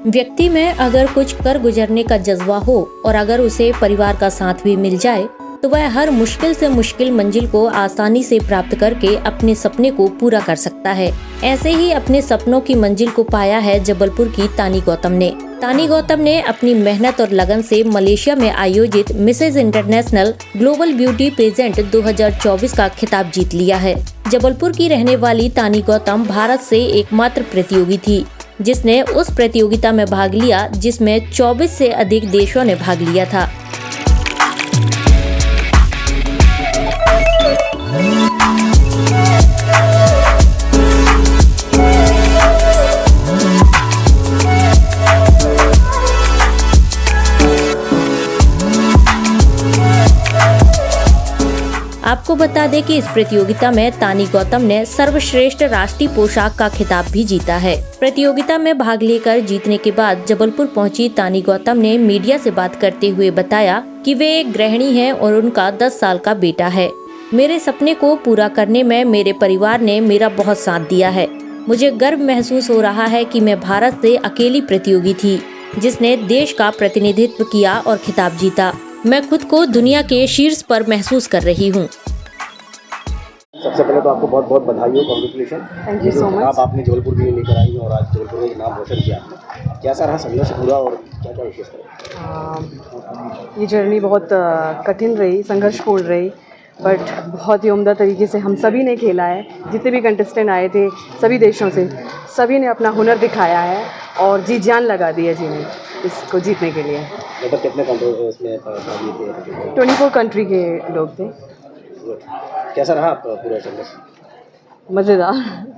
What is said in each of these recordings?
व्यक्ति में अगर कुछ कर गुजरने का जज्बा हो और अगर उसे परिवार का साथ भी मिल जाए तो वह हर मुश्किल से मुश्किल मंजिल को आसानी से प्राप्त करके अपने सपने को पूरा कर सकता है। ऐसे ही अपने सपनों की मंजिल को पाया है जबलपुर की तानी गौतम ने। तानी गौतम ने अपनी मेहनत और लगन से मलेशिया में आयोजित Mrs International Global Beauty Pageant 2024 का खिताब जीत लिया है। जबलपुर की रहने वाली तानी गौतम भारत से एकमात्र प्रतियोगी थी जिसने उस प्रतियोगिता में भाग लिया जिसमें 24 से अधिक देशों ने भाग लिया था। आपको बता दें कि इस प्रतियोगिता में तानी गौतम ने सर्वश्रेष्ठ राष्ट्रीय पोशाक का खिताब भी जीता है। प्रतियोगिता में भाग लेकर जीतने के बाद जबलपुर पहुंची तानी गौतम ने मीडिया से बात करते हुए बताया कि वे एक गृहिणी हैं और उनका 10 साल का बेटा है। मेरे सपने को पूरा करने में मेरे परिवार ने मेरा बहुत साथ दिया है। मुझे गर्व महसूस हो रहा है कि मैं भारत से अकेली प्रतियोगी थी जिसने देश का प्रतिनिधित्व किया और खिताब जीता। मैं खुद को दुनिया के शीर्ष पर महसूस कर रही हूँ। सबसे पहले तो आपको बहुत बहुत बधाई हो, congratulation. Thank you so much. आपने जबलपुर के लिए लेकर आई और आज जबलपुर का नाम रोशन किया आपने। कैसा रहा संघर्ष पूरा और क्या क्या विशेषता? ये जर्नी बहुत कठिन रही, संघर्षपूर्ण रही, बट बहुत ही उम्दा तरीके से हम सभी ने खेला है। जितने भी कंटेस्टेंट आए थे सभी देशों से, सभी ने अपना हुनर दिखाया है और जी जान लगा दी है जिन्हें इसको जीतने के लिए। मतलब कितने कंट्री इसमें थे? 24 कंट्री के लोग थे। कैसा रहा आपका पूरा संघर्ष? मज़ेदार।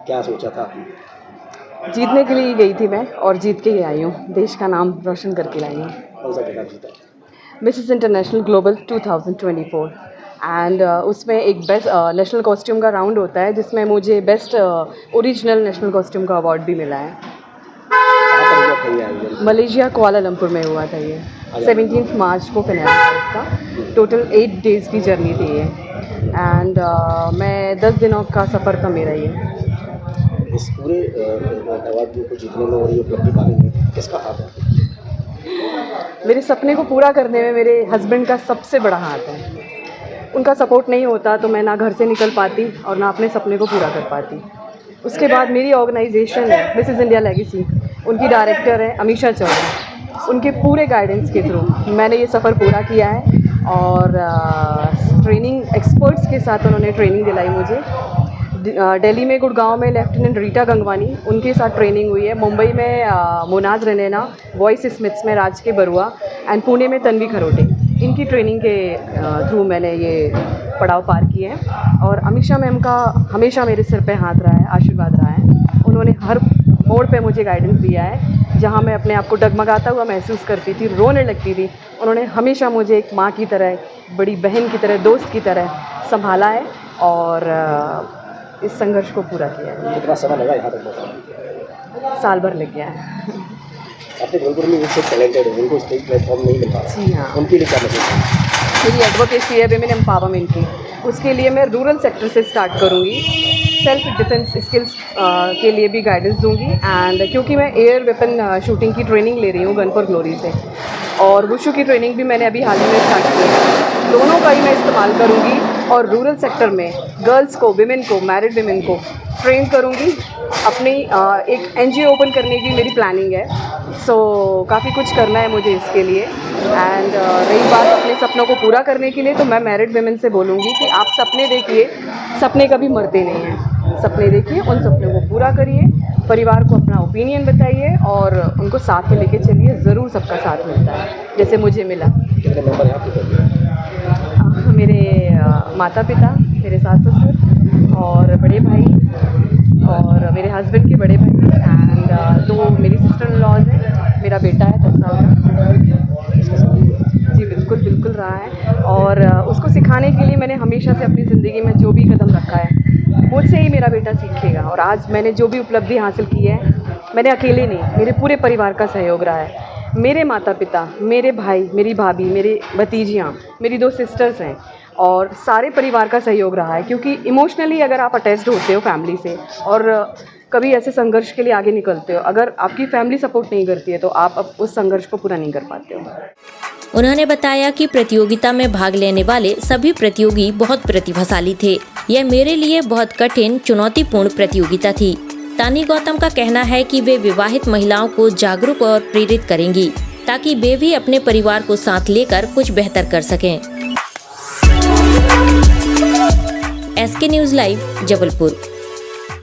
क्या सोचा था? जीतने के लिए गई थी मैं और जीत के ही आई हूँ, देश का नाम रोशन करके लाई हूँ। कौन सा खिताब जीता? मिसेस इंटरनेशनल ग्लोबल 2024 एंड उसमें एक बेस्ट नेशनल कॉस्ट्यूम का राउंड होता है जिसमें मुझे बेस्ट ओरिजिनल नेशनल कॉस्ट्यूम का अवार्ड भी मिला है। मलेशिया कुआलालंपुर में हुआ था ये। 17 मार्च को फिनाले था इसका। टोटल 8 डेज़ की जर्नी थी ये एंड मैं 10 दिनों का सफ़र था मेरा ये। इस पूरे अवार्ड को जीतने में और ये उपलब्धि पाने में किसका हाथ है? मेरे सपने को पूरा करने में मेरे हस्बैंड का सबसे बड़ा हाथ है। उनका सपोर्ट नहीं होता तो मैं ना घर से निकल पाती और ना अपने सपने को पूरा कर पाती। उसके बाद मेरी ऑर्गेनाइजेशन है मिसेस इंडिया लेगेसी, उनकी डायरेक्टर है अमीशा चौधरी। उनके पूरे गाइडेंस के थ्रू मैंने ये सफ़र पूरा किया है और ट्रेनिंग एक्सपर्ट्स के साथ उन्होंने ट्रेनिंग दिलाई मुझे। दिल्ली में गुड़गांव में लेफ्टिनेंट रीटा गंगवानी, उनके साथ ट्रेनिंग हुई है। मुंबई में मोनाज रनैना, वॉइस स्मिथ्स में राज के बरुआ एंड पुणे में तन्वी खरोटे। इनकी ट्रेनिंग के थ्रू मैंने ये पड़ाव पार किए हैं और अमीशा मैम का हमेशा मेरे सिर पे हाथ रहा है, आशीर्वाद रहा है। उन्होंने हर मोड़ पे मुझे गाइडेंस दिया है। जहाँ मैं अपने आप को डगमगाता हुआ महसूस करती थी, रोने लगती थी, उन्होंने हमेशा मुझे एक माँ की तरह, बड़ी बहन की तरह, दोस्त की तरह संभाला है और इस संघर्ष को पूरा किया है। कितना समय लगा यहाँ तक पहुँचने? साल भर लग गया है। अपने जबलपुर में इससे टैलेंटेड है, उनको स्टेज प्लेटफॉर्म नहीं मिल पा रहा। जी हाँ। उनके लिए क्या मैसेज है? मेरी एडवोकेसी है विमेन एम्पावरमेंट की। उसके लिए मैं रूरल सेक्टर से स्टार्ट करूँगी। सेल्फ डिफेंस स्किल्स के लिए भी गाइडेंस दूंगी एंड क्योंकि मैं एयर वेपन शूटिंग की ट्रेनिंग ले रही हूँ गन फॉर ग्लोरी से और वुशु की ट्रेनिंग भी मैंने अभी हाल ही में स्टार्ट की है। दोनों का ही मैं इस्तेमाल करूँगी और रूरल सेक्टर में गर्ल्स को, विमेन को, मैरिड विमेन को ट्रेन करूँगी। अपनी एक NGO ओपन करने की मेरी प्लानिंग है। सो काफ़ी कुछ करना है मुझे इसके लिए एंड रही बात अपने सपनों को पूरा करने के लिए तो मैं मैरिड विमेन से बोलूँगी कि आप सपने देखिए, सपने कभी मरते नहीं हैं। सपने देखिए, उन सपनों को पूरा करिए, परिवार को अपना ओपिनियन बताइए और उनको साथ में लेके चलिए। ज़रूर सबका साथ मिलता है जैसे मुझे मिला। कितने मेंबर हैं आपके? मेरे माता पिता, मेरे सास ससुर और बड़े भाई और मेरे हस्बैंड के बड़े भाई एंड 2 मेरी सिस्टर इन लॉज हैं। मेरा बेटा है 10 साल का। जी बिल्कुल रहा है और उसको सिखाने के लिए मैंने हमेशा से अपनी ज़िंदगी में जो भी कदम रखा है मुझसे ही मेरा बेटा सीखेगा। और आज मैंने जो भी उपलब्धि हासिल की है मैंने अकेले नहीं, मेरे पूरे परिवार का सहयोग रहा है। मेरे माता पिता, मेरे भाई, मेरी भाभी, मेरी भतीजियाँ, मेरी 2 सिस्टर्स हैं और सारे परिवार का सहयोग रहा है। क्योंकि इमोशनली अगर आप अटैच्ड होते हो फैमिली से और कभी ऐसे संघर्ष के लिए आगे निकलते हो। अगर आपकी फैमिली सपोर्ट नहीं करती है तो आप अब उस संघर्ष को पूरा नहीं कर पाते हो। उन्होंने बताया कि प्रतियोगिता में भाग लेने वाले सभी प्रतियोगी बहुत प्रतिभाशाली थे। यह मेरे लिए बहुत कठिन चुनौतीपूर्ण प्रतियोगिता थी। तानी गौतम का कहना है कि वे विवाहित महिलाओं को जागरूक और प्रेरित करेंगी ताकि वे भी अपने परिवार को साथ लेकर कुछ बेहतर कर सकें। SK news live, Jabalpur.